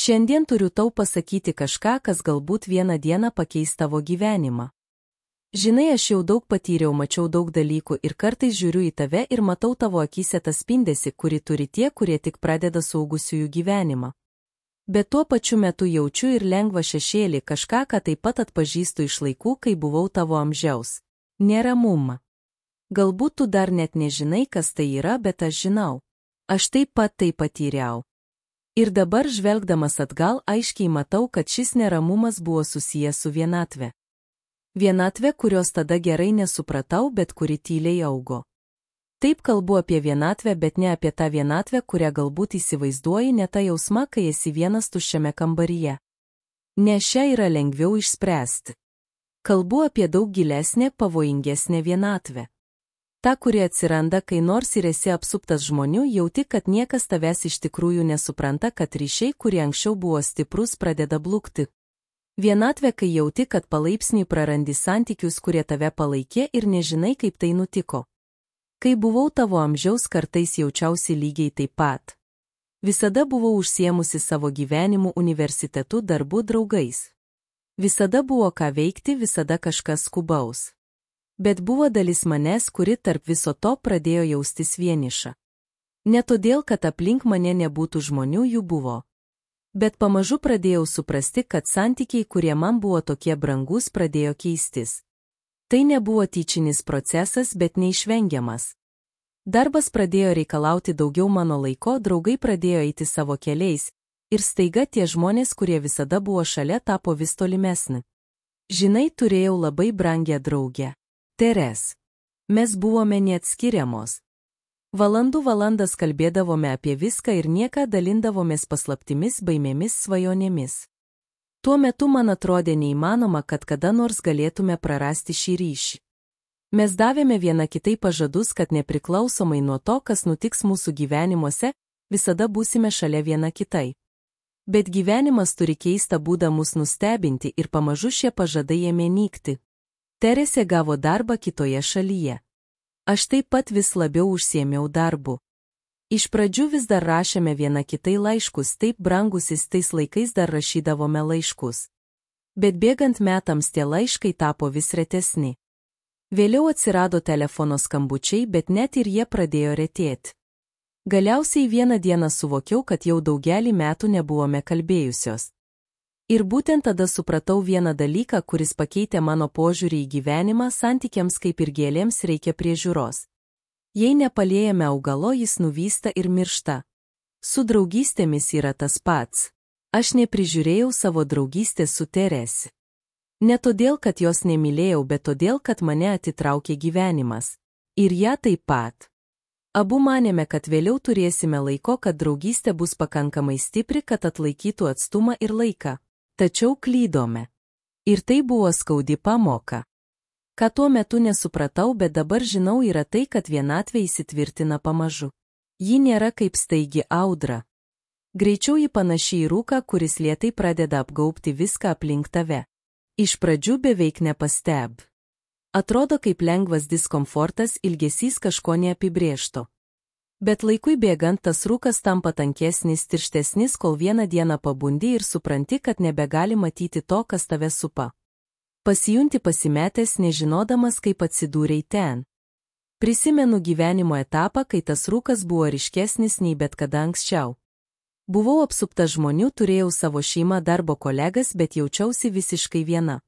Šiandien turiu tau pasakyti kažką, kas galbūt vieną dieną pakeis tavo gyvenimą. Žinai, aš jau daug patyriau, mačiau daug dalykų ir kartais žiūriu į tave ir matau tavo akyse tą spindesį, kurį turi tie, kurie tik pradeda suaugusiųjų gyvenimą. Bet tuo pačiu metu jaučiu ir lengvą šešėlį, kažką, ką taip pat atpažįstu iš laikų, kai buvau tavo amžiaus. Neramumą. Galbūt tu dar net nežinai, kas tai yra, bet aš žinau. Aš taip pat tai patyriau. Ir dabar žvelgdamas atgal aiškiai matau, kad šis neramumas buvo susijęs su vienatve. Vienatve, kurios tada gerai nesupratau, bet kuri tyliai augo. Taip kalbu apie vienatvę, bet ne apie tą vienatvę, kurią galbūt įsivaizduoji, ne tą jausmą, kai esi vienas tuščiame kambaryje. Ne šią yra lengviau išspręsti. Kalbu apie daug gilesnę, pavojingesnę vienatvę. Ta, kuri atsiranda, kai nors ir esi apsuptas žmonių, jauti, kad niekas tavęs iš tikrųjų nesupranta, kad ryšiai, kurie anksčiau buvo stiprus, pradeda blukti. Vienatvė, kai jauti, kad palaipsniui prarandi santykius, kurie tave palaikė ir nežinai, kaip tai nutiko. Kai buvau tavo amžiaus, kartais jaučiausi lygiai taip pat. Visada buvau užsiemusi savo gyvenimu, universitetu, darbu, draugais. Visada buvo ką veikti, visada kažkas skubaus. Bet buvo dalis manęs, kuri tarp viso to pradėjo jaustis vieniša. Ne todėl, kad aplink mane nebūtų žmonių, jų buvo. Bet pamažu pradėjau suprasti, kad santykiai, kurie man buvo tokie brangus, pradėjo keistis. Tai nebuvo tyčinis procesas, bet neišvengiamas. Darbas pradėjo reikalauti daugiau mano laiko, draugai pradėjo eiti savo keliais, ir staiga tie žmonės, kurie visada buvo šalia, tapo vis tolimesni. Žinai, turėjau labai brangią draugę. Teres. Mes buvome neatskiriamos. Valandas kalbėdavome apie viską ir nieką dalindavomės paslaptimis, baimėmis, svajonėmis. Tuo metu man atrodė neįmanoma, kad kada nors galėtume prarasti šį ryšį. Mes davėme viena kitai pažadus, kad nepriklausomai nuo to, kas nutiks mūsų gyvenimuose, visada būsime šalia viena kitai. Bet gyvenimas turi keistą būdą mus nustebinti ir pamažu šie pažadai ėmė nykti. Teresė gavo darbą kitoje šalyje. Aš taip pat vis labiau užsiėmiau darbu. Iš pradžių vis dar rašėme viena kitai laiškus, taip brangusis tais laikais dar rašydavome laiškus. Bet bėgant metams tie laiškai tapo vis retesni. Vėliau atsirado telefono skambučiai, bet net ir jie pradėjo retėti. Galiausiai vieną dieną suvokiau, kad jau daugelį metų nebuvome kalbėjusios. Ir būtent tada supratau vieną dalyką, kuris pakeitė mano požiūrį į gyvenimą, santykiams kaip ir gėlėms reikia priežiūros. Jei nepaliejame augalo, jis nuvysta ir miršta. Su draugystėmis yra tas pats. Aš neprižiūrėjau savo draugystės su Teresi. Ne todėl, kad jos nemylėjau, bet todėl, kad mane atitraukė gyvenimas. Ir ją taip pat. Abu manėme, kad vėliau turėsime laiko, kad draugystė bus pakankamai stipri, kad atlaikytų atstumą ir laiką. Tačiau klydome. Ir tai buvo skaudi pamoka. Ką tuo metu nesupratau, bet dabar žinau, yra tai, kad vienatvė įsitvirtina pamažu. Ji nėra kaip staigi audra. Greičiau ji panaši į rūką, kuris lėtai pradeda apgaubti viską aplink tave. Iš pradžių beveik nepasteb. Atrodo kaip lengvas diskomfortas, ilgesys kažko neapibrėžto. Bet laikui bėgant tas rūkas tampa tankesnis, tirštesnis, kol vieną dieną pabundi ir supranti, kad nebegali matyti to, kas tave supa. Pasijunti pasimetęs, nežinodamas, kaip atsidūrei ten. Prisimenu gyvenimo etapą, kai tas rūkas buvo ryškesnis nei bet kada anksčiau. Buvau apsupta žmonių, turėjau savo šeimą, darbo kolegas, bet jaučiausi visiškai viena.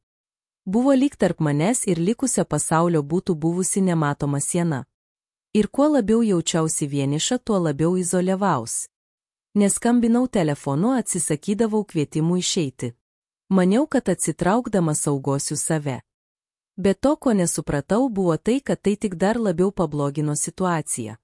Buvo lyg tarp manęs ir likusio pasaulio būtų buvusi nematoma siena. Ir kuo labiau jaučiausi vieniša, tuo labiau izoliavaus. Neskambinau telefonu, atsisakydavau kvietimų išeiti. Maniau, kad atsitraukdama saugosiu save. Bet to, ko nesupratau, buvo tai, kad tai tik dar labiau pablogino situaciją.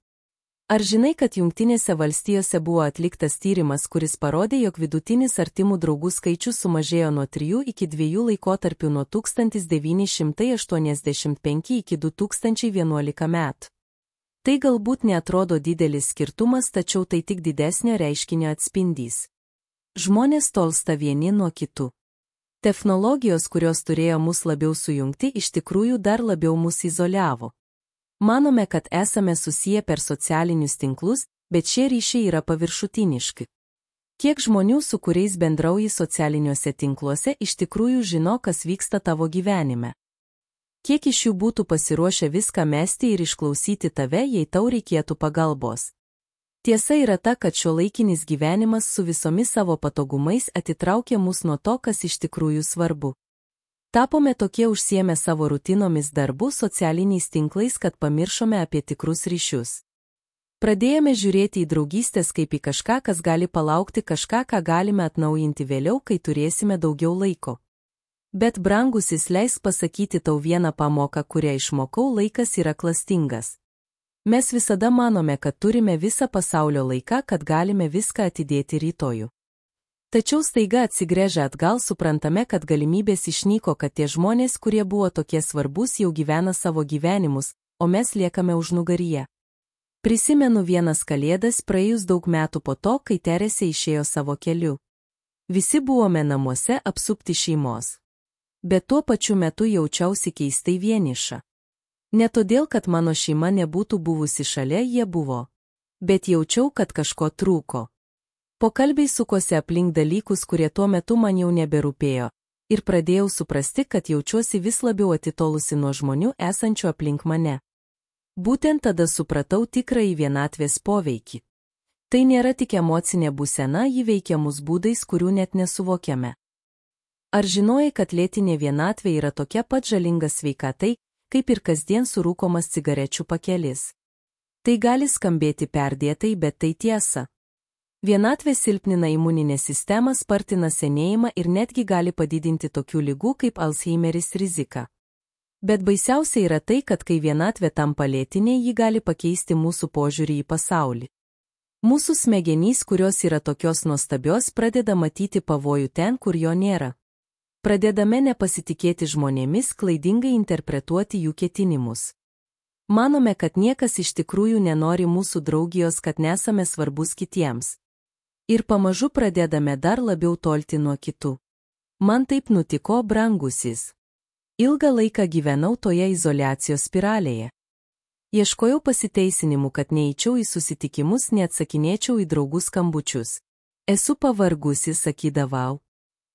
Ar žinai, kad Jungtinėse valstijose buvo atliktas tyrimas, kuris parodė, jog vidutinis artimų draugų skaičius sumažėjo nuo 3 iki 2 laikotarpių nuo 1985 iki 2011 metų. Tai galbūt neatrodo didelis skirtumas, tačiau tai tik didesnio reiškinio atspindys. Žmonės tolsta vieni nuo kitų. Technologijos, kurios turėjo mus labiau sujungti, iš tikrųjų dar labiau mus izoliavo. Manome, kad esame susiję per socialinius tinklus, bet šie ryšiai yra paviršutiniški. Kiek žmonių, su kuriais bendrauji socialiniuose tinkluose, iš tikrųjų žino, kas vyksta tavo gyvenime? Kiek iš jų būtų pasiruošę viską mesti ir išklausyti tave, jei tau reikėtų pagalbos? Tiesa yra ta, kad šiuolaikinis gyvenimas su visomis savo patogumais atitraukia mus nuo to, kas iš tikrųjų svarbu. Tapome tokie užsiėmę savo rutinomis darbų socialiniais tinklais, kad pamiršome apie tikrus ryšius. Pradėjome žiūrėti į draugystės kaip į kažką, kas gali palaukti, kažką, ką galime atnaujinti vėliau, kai turėsime daugiau laiko. Bet, brangusis, leisk pasakyti tau vieną pamoką, kurią išmokau: laikas yra klastingas. Mes visada manome, kad turime visą pasaulio laiką, kad galime viską atidėti rytojų. Tačiau staiga atsigręžę atgal suprantame, kad galimybės išnyko, kad tie žmonės, kurie buvo tokie svarbus, jau gyvena savo gyvenimus, o mes liekame užnugaryje. Prisimenu vienas kalėdas praėjus daug metų po to, kai Teresė išėjo savo keliu. Visi buvome namuose apsupti šeimos. Bet tuo pačiu metu jaučiausi keistai vieniša. Ne todėl, kad mano šeima nebūtų buvusi šalia, jie buvo. Bet jaučiau, kad kažko trūko. Pokalbiai sukosi aplink dalykus, kurie tuo metu man jau neberūpėjo, ir pradėjau suprasti, kad jaučiuosi vis labiau atitolusi nuo žmonių esančių aplink mane. Būtent tada supratau tikrąjį vienatvės poveikį. Tai nėra tik emocinė būsena, ji veikia mus būdais, kurių net nesuvokiame. Ar žinojai, kad lėtinė vienatvė yra tokia pat žalinga sveikatai, kaip ir kasdien surūkomas cigarečių pakelis? Tai gali skambėti perdėtai, bet tai tiesa. Vienatvė silpnina imuninę sistemą, spartina senėjimą ir netgi gali padidinti tokių ligų kaip Alzheimeris riziką. Bet baisiausia yra tai, kad kai vienatvė tampa lėtinė, ji gali pakeisti mūsų požiūrį į pasaulį. Mūsų smegenys, kurios yra tokios nuostabios, pradeda matyti pavojų ten, kur jo nėra. Pradedame nepasitikėti žmonėmis, klaidingai interpretuoti jų ketinimus. Manome, kad niekas iš tikrųjų nenori mūsų draugijos, kad nesame svarbus kitiems. Ir pamažu pradedame dar labiau tolti nuo kitų. Man taip nutiko, brangusis. Ilgą laiką gyvenau toje izoliacijos spiralėje. Ieškojau pasiteisinimų, kad neeičiau į susitikimus, neatsakinėčiau į draugų skambučius. Esu pavargusi, sakydavau.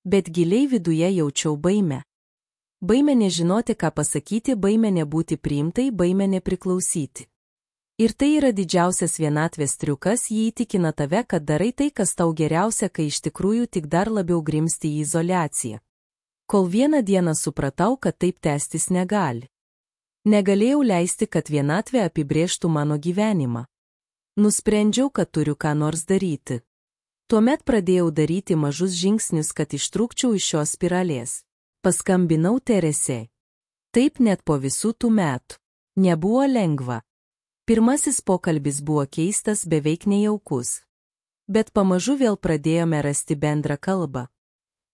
Bet giliai viduje jaučiau baimę. Baimę nežinoti, ką pasakyti, baimę nebūti priimtai, baimę nepriklausyti. Ir tai yra didžiausias vienatvės triukas, jį įtikina tave, kad darai tai, kas tau geriausia, kai iš tikrųjų tik dar labiau grimsti į izoliaciją. Kol vieną dieną supratau, kad taip tęstis negali. Negalėjau leisti, kad vienatvė apibrėžtų mano gyvenimą. Nusprendžiau, kad turiu ką nors daryti. Tuomet pradėjau daryti mažus žingsnius, kad ištrūkčiau iš šios spiralės. Paskambinau Teresei. Taip net po visų tų metų. Nebuvo lengva. Pirmasis pokalbis buvo keistas, beveik nejaukus. Bet pamažu vėl pradėjome rasti bendrą kalbą.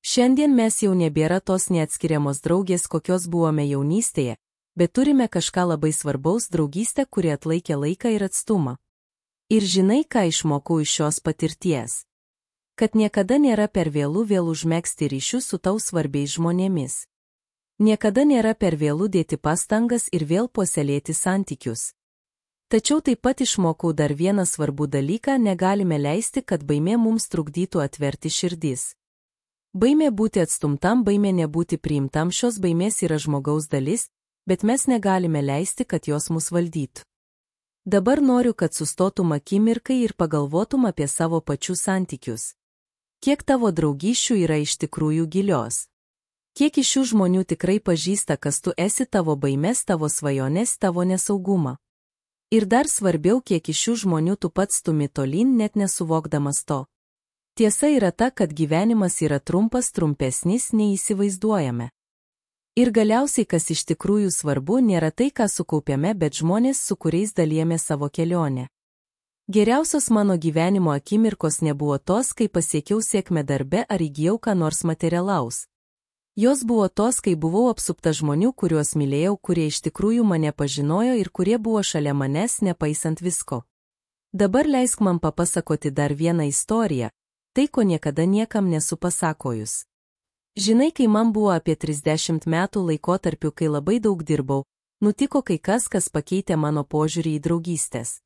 Šiandien mes jau nebėra tos neatskiriamos draugės, kokios buvome jaunystėje, bet turime kažką labai svarbaus, draugystę, kuri atlaikė laiką ir atstumą. Ir žinai, ką išmokau iš šios patirties? Kad niekada nėra per vėlų vėl užmegzti ryšius su tau svarbiais žmonėmis. Niekada nėra per vėlų dėti pastangas ir vėl puoselėti santykius. Tačiau taip pat išmokau dar vieną svarbų dalyką: negalime leisti, kad baimė mums trukdytų atverti širdis. Baimė būti atstumtam, baimė nebūti priimtam, šios baimės yra žmogaus dalis, bet mes negalime leisti, kad jos mus valdytų. Dabar noriu, kad sustotum akimirkai ir pagalvotum apie savo pačių santykius. Kiek tavo draugysčių yra iš tikrųjų gilios? Kiek iš šių žmonių tikrai pažįsta, kas tu esi, tavo baimes, tavo svajones, tavo nesaugumą? Ir dar svarbiau, kiek iš šių žmonių tu pats stumi tolyn, net nesuvokdamas to. Tiesa yra ta, kad gyvenimas yra trumpas, trumpesnis nei įsivaizduojame. Ir galiausiai, kas iš tikrųjų svarbu, nėra tai, ką sukaupėme, bet žmonės, su kuriais dalijame savo kelionę. Geriausios mano gyvenimo akimirkos nebuvo tos, kai pasiekiau sėkmę darbe ar įgijau ką nors materialaus. Jos buvo tos, kai buvau apsupta žmonių, kuriuos mylėjau, kurie iš tikrųjų mane pažinojo ir kurie buvo šalia manęs, nepaisant visko. Dabar leisk man papasakoti dar vieną istoriją, tai, ko niekada niekam nesu pasakojus. Žinai, kai man buvo apie 30 metų, laikotarpiu, kai labai daug dirbau, nutiko kai kas pakeitė mano požiūrį į draugystės.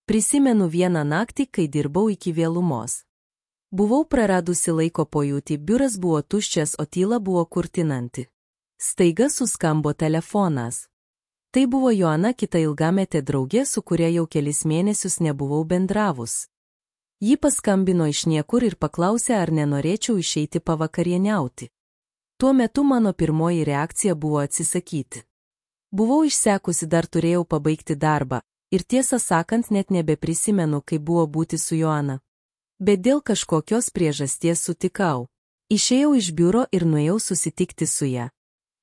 Prisimenu vieną naktį, kai dirbau iki vėlumos. Buvau praradusi laiko pojūtį, biuras buvo tuščias, o tyla buvo kurtinanti. Staiga suskambo telefonas. Tai buvo Joana, kita ilgametė draugė, su kuria jau kelis mėnesius nebuvau bendravus. Ji paskambino iš niekur ir paklausė, ar nenorėčiau išeiti pavakarieniauti. Tuo metu mano pirmoji reakcija buvo atsisakyti. Buvau išsekusi, dar turėjau pabaigti darbą, ir tiesą sakant net nebeprisimenu, kaip buvo būti su Joana. Bet dėl kažkokios priežasties sutikau. Išėjau iš biuro ir nuėjau susitikti su ja.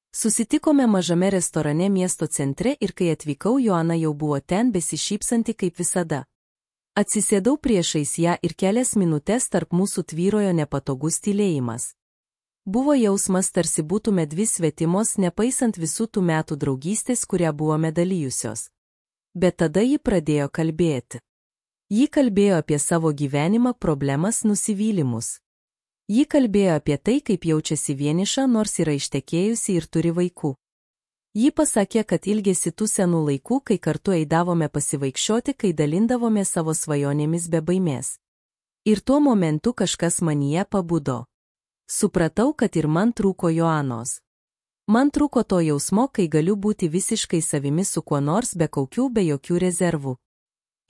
Susitikome mažame restorane miesto centre ir kai atvykau, Joana jau buvo ten besišypsanti kaip visada. Atsisėdau priešais ją ir kelias minutės tarp mūsų tvyrojo nepatogus tylėjimas. Buvo jausmas, tarsi būtume dvi svetimos, nepaisant visų tų metų draugystės, kurią buvome dalyjusios. Bet tada ji pradėjo kalbėti. Ji kalbėjo apie savo gyvenimą, problemas, nusivylimus. Ji kalbėjo apie tai, kaip jaučiasi vieniša, nors yra ištekėjusi ir turi vaikų. Ji pasakė, kad ilgėsi tų senų laikų, kai kartu eidavome pasivaikščioti, kai dalindavome savo svajonėmis be baimės. Ir tuo momentu kažkas manyje pabudo. Supratau, kad ir man trūko Joanos. Man trūko to jausmo, kai galiu būti visiškai savimi su kuo nors, be kaukių, be jokių rezervų.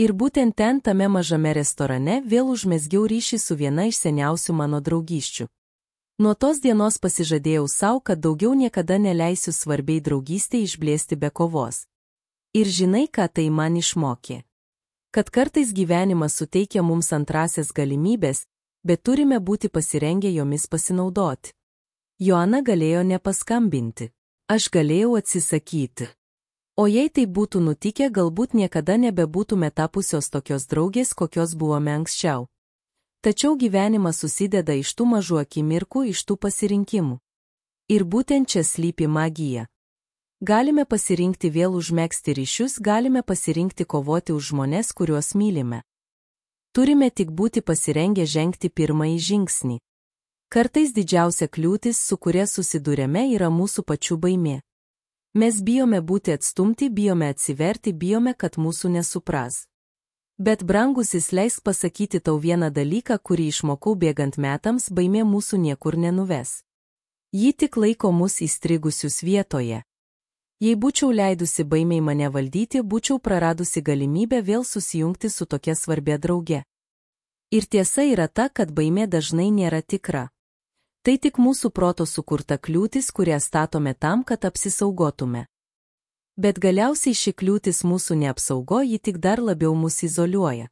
Ir būtent ten, tame mažame restorane, vėl užmezgiau ryšį su viena iš seniausių mano draugysčių. Nuo tos dienos pasižadėjau savo, kad daugiau niekada neleisiu svarbiai draugystei išblėsti be kovos. Ir žinai, ką tai man išmokė? Kad kartais gyvenimas suteikia mums antrasias galimybės, bet turime būti pasirengę jomis pasinaudoti. Joana galėjo nepaskambinti. Aš galėjau atsisakyti. O jei tai būtų nutikę, galbūt niekada nebebūtume tapusios tokios draugės, kokios buvome anksčiau. Tačiau gyvenimas susideda iš tų mažų akimirkų, iš tų pasirinkimų. Ir būtent čia slypi magija. Galime pasirinkti vėl užmegzti ryšius, galime pasirinkti kovoti už žmones, kuriuos mylime. Turime tik būti pasirengę žengti pirmąjį žingsnį. Kartais didžiausia kliūtis, su kuria susidūrėme, yra mūsų pačių baimė. Mes bijome būti atstumti, bijome atsiverti, bijome, kad mūsų nesupras. Bet brangusis, leisk pasakyti tau vieną dalyką, kurį išmokau bėgant metams, baimė mūsų niekur nenuves. Ji tik laiko mus įstrigusius vietoje. Jei būčiau leidusi baimiai mane valdyti, būčiau praradusi galimybę vėl susijungti su tokia svarbia drauge. Ir tiesa yra ta, kad baimė dažnai nėra tikra. Tai tik mūsų proto sukurta kliūtis, kurią statome tam, kad apsisaugotume. Bet galiausiai ši kliūtis mūsų neapsaugo, ji tik dar labiau mus izoliuoja.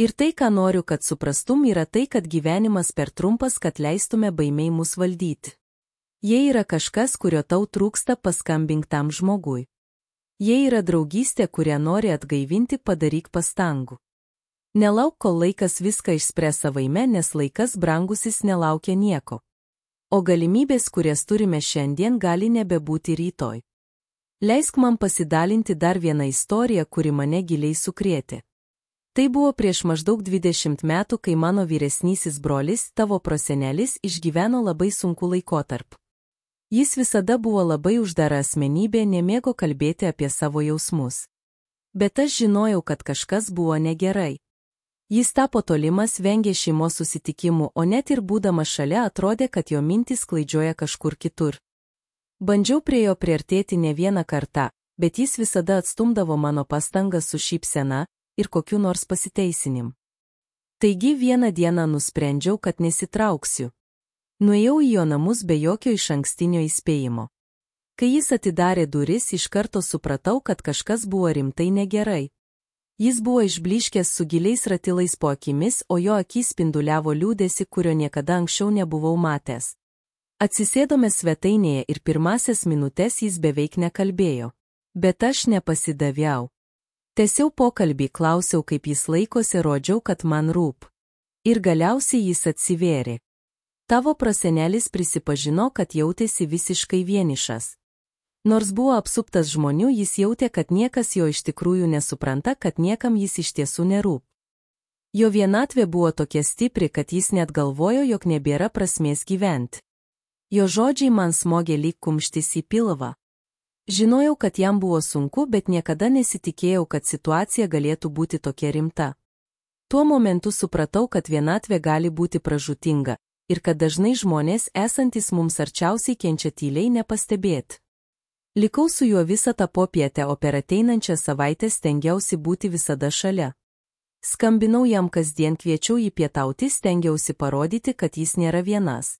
Ir tai, ką noriu, kad suprastum, yra tai, kad gyvenimas per trumpas, kad leistume baimiai mus valdyti. Jei yra kažkas, kurio tau trūksta, paskambink tam žmogui. Jei yra draugystė, kurią nori atgaivinti, padaryk pastangų. Nelauk, kol laikas viską išspręs savaime, nes laikas brangusis nelaukia nieko. O galimybės, kurias turime šiandien, gali nebebūti rytoj. Leisk man pasidalinti dar vieną istoriją, kuri mane giliai sukrėtė. Tai buvo prieš maždaug 20 metų, kai mano vyresnysis brolis, tavo prosenelis, išgyveno labai sunkų laikotarpį. Jis visada buvo labai uždara asmenybė, nemėgo kalbėti apie savo jausmus. Bet aš žinojau, kad kažkas buvo negerai. Jis tapo tolimas, vengė šeimos susitikimų, o net ir būdamas šalia atrodė, kad jo mintys klaidžioja kažkur kitur. Bandžiau prie jo priartėti ne vieną kartą, bet jis visada atstumdavo mano pastangas su šypsena ir kokiu nors pasiteisinimu. Taigi vieną dieną nusprendžiau, kad nesitrauksiu. Nuėjau į jo namus be jokio išankstinio įspėjimo. Kai jis atidarė duris, iš karto supratau, kad kažkas buvo rimtai negerai. Jis buvo išblyškęs su giliais ratilais po akimis, o jo akys spinduliavo liūdėsi, kurio niekada anksčiau nebuvau matęs. Atsisėdome svetainėje ir pirmasias minutės jis beveik nekalbėjo. Bet aš nepasidaviau. Tęsiau pokalbį, klausiau, kaip jis laikosi, rodžiau, kad man rūp. Ir galiausiai jis atsivėrė. Tavo prosenelis prisipažino, kad jautėsi visiškai vienišas. Nors buvo apsuptas žmonių, jis jautė, kad niekas jo iš tikrųjų nesupranta, kad niekam jis iš tiesų nerūp. Jo vienatvė buvo tokia stipri, kad jis net galvojo, jog nebėra prasmės gyventi. Jo žodžiai man smogė lyg kumštis į pilvą. Žinojau, kad jam buvo sunku, bet niekada nesitikėjau, kad situacija galėtų būti tokia rimta. Tuo momentu supratau, kad vienatvė gali būti pražūtinga ir kad dažnai žmonės esantys mums arčiausiai kenčia tyliai nepastebėti. Likau su juo visą tą popietę, o per ateinančią savaitę stengiausi būti visada šalia. Skambinau jam kasdien, kviečiau jį pietauti, stengiausi parodyti, kad jis nėra vienas.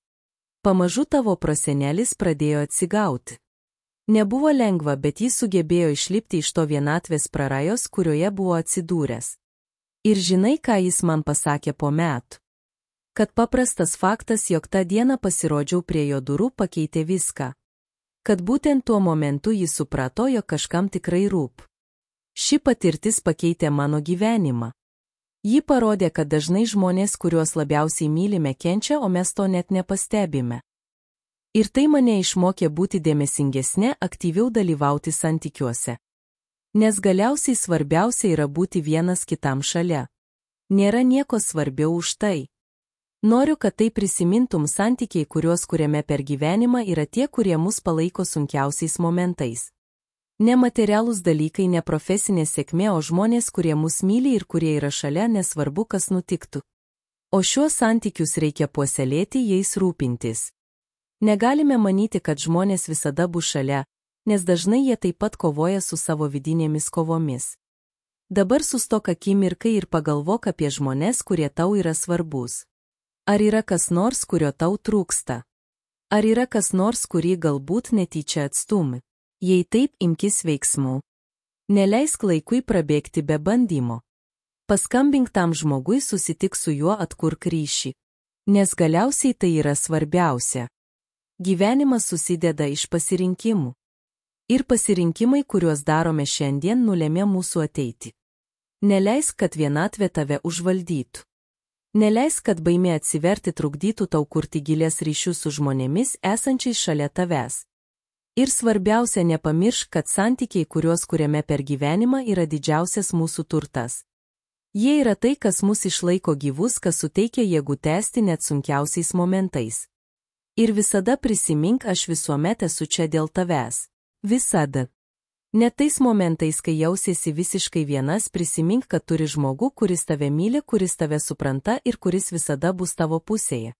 Pamažu tavo prosenelis pradėjo atsigauti. Nebuvo lengva, bet jis sugebėjo išlipti iš to vienatvės prarajos, kurioje buvo atsidūręs. Ir žinai, ką jis man pasakė po metų? Kad paprastas faktas, jog tą dieną pasirodžiau prie jo durų, pakeitė viską. Kad būtent tuo momentu jis suprato, jog kažkam tikrai rūp. Ši patirtis pakeitė mano gyvenimą. Ji parodė, kad dažnai žmonės, kuriuos labiausiai mylime, kenčia, o mes to net nepastebime. Ir tai mane išmokė būti dėmesingesnė, aktyviau dalyvauti santykiuose. Nes galiausiai svarbiausia yra būti vienas kitam šalia. Nėra nieko svarbiau už tai. Noriu, kad tai prisimintum, santykiai, kuriuos kuriame per gyvenimą, yra tie, kurie mus palaiko sunkiausiais momentais. Ne materialūs dalykai, ne profesinė sėkmė, o žmonės, kurie mus myli ir kurie yra šalia, nesvarbu, kas nutiktų. O šiuos santykius reikia puoselėti, jais rūpintis. Negalime manyti, kad žmonės visada bus šalia, nes dažnai jie taip pat kovoja su savo vidinėmis kovomis. Dabar sustok akimirkai ir pagalvok apie žmonės, kurie tau yra svarbus. Ar yra kas nors, kurio tau trūksta? Ar yra kas nors, kurį galbūt netyčia atstumi? Jei taip, imkis veiksmų. Neleisk laikui prabėgti be bandymo. Paskambink tam žmogui, susitik su juo, atkurk ryšį. Nes galiausiai tai yra svarbiausia. Gyvenimas susideda iš pasirinkimų. Ir pasirinkimai, kuriuos darome šiandien, nulėmė mūsų ateitį. Neleisk, kad vienatvė tave užvaldytų. Neleisk, kad baimė atsiverti trukdytų tau kurti gilias ryšius su žmonėmis esančiais šalia tavęs. Ir svarbiausia, nepamiršk, kad santykiai, kuriuos kuriame per gyvenimą, yra didžiausias mūsų turtas. Jie yra tai, kas mus išlaiko gyvus, kas suteikia jėgų tęsti net sunkiausiais momentais. Ir visada prisimink, aš visuomet esu čia dėl tavęs. Visada. Net tais momentais, kai jausiesi visiškai vienas, prisimink, kad turi žmogų, kuris tave myli, kuris tave supranta ir kuris visada bus tavo pusėje.